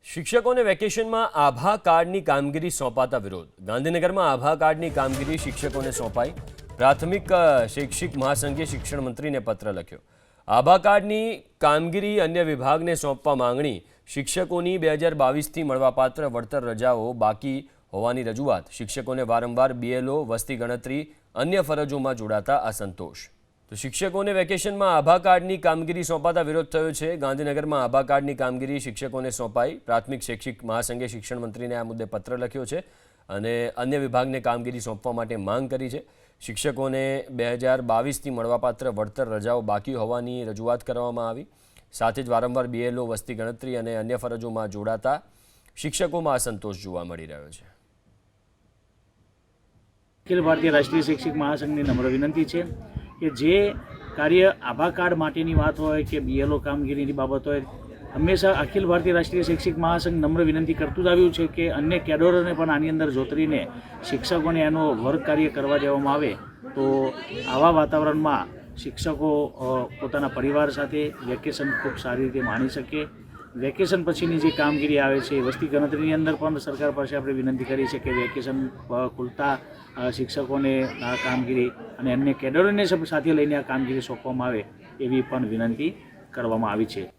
શિક્ષકોને વેકેશનમાં આભા કાર્ડની કામગીરી સોંપાતા વિરોધ. ગાંધીનગરમાં આભા કાર્ડની કામગીરી શિક્ષકોને સોંપાઈ. પ્રાથમિક શૈક્ષિક મહાસંઘે શિક્ષણ મંત્રીને પત્ર લખ્યો. આભા કાર્ડની કામગીરી અન્ય વિભાગને સોંપવા માંગણી. શિક્ષકોની 2022થી મળવાપાત્ર વળતર રજાઓ બાકી હોવાની રજૂઆત. શિક્ષકોને વારંવાર BLO, વસ્તી ગણતરી, અન્ય ફરજોમાં જોડાતા અસંતોષ. તો શિક્ષકોને વેકેશનમાં આભા કાર્ડની કામગીરી સોંપાતા વિરોધ થયો છે. ગાંધીનગરમાં આભા કાર્ડની કામગીરી શિક્ષકોને સોંપાઈ. પ્રાથમિક શૈક્ષિક મહાસંઘે શિક્ષણ મંત્રીને આ મુદ્દે પત્ર લખ્યો છે અને અન્ય વિભાગને કામગીરી સોંપવા માટે માંગ કરી છે. શિક્ષકોને 2022થી મળવાપાત્ર વળતર રજાઓ બાકી હોવાની રજૂઆત કરવામાં આવી. સાથે જ વારંવાર BLO, વસ્તી ગણતરી અને અન્ય ફરજોમાં જોડાતા શિક્ષકોમાં અસંતોષ જોવા મળી રહ્યો છે. અખિલ ભારતીય રાષ્ટ્રીય શૈક્ષિક મહાસંઘની નમ્ર વિનંતી છે કે જે કાર્ય આભા કાર્ડ માટેની વાત હોય કે BLO કામગીરીની બાબત હોય, હંમેશા અખિલ ભારતીય રાષ્ટ્રીય શૈક્ષિક મહાસંઘ નમ્ર વિનંતી કરતું જ આવ્યું છે કે અન્ય કેડરોને પણ આની અંદર જોતરીને શિક્ષકોને એનો વર્ક કાર્ય કરવા દેવામાં આવે તો આવા વાતાવરણમાં શિક્ષકો પોતાના પરિવાર સાથે વેકેશન ખૂબ સારી રીતે માણી શકે. વેકેશન પછીની જે કામગીરી આવે છે, વસ્તી ગણતરીની અંદર પણ સરકાર પાસે આપણે વિનંતી કરી છે કે વેકેશન ખુલતા શિક્ષકોને આ કામગીરી અને અન્ય કેડરોને સાથે લઈને આ કામગીરી સોંપવામાં આવે એવી પણ વિનંતી કરવામાં આવી છે.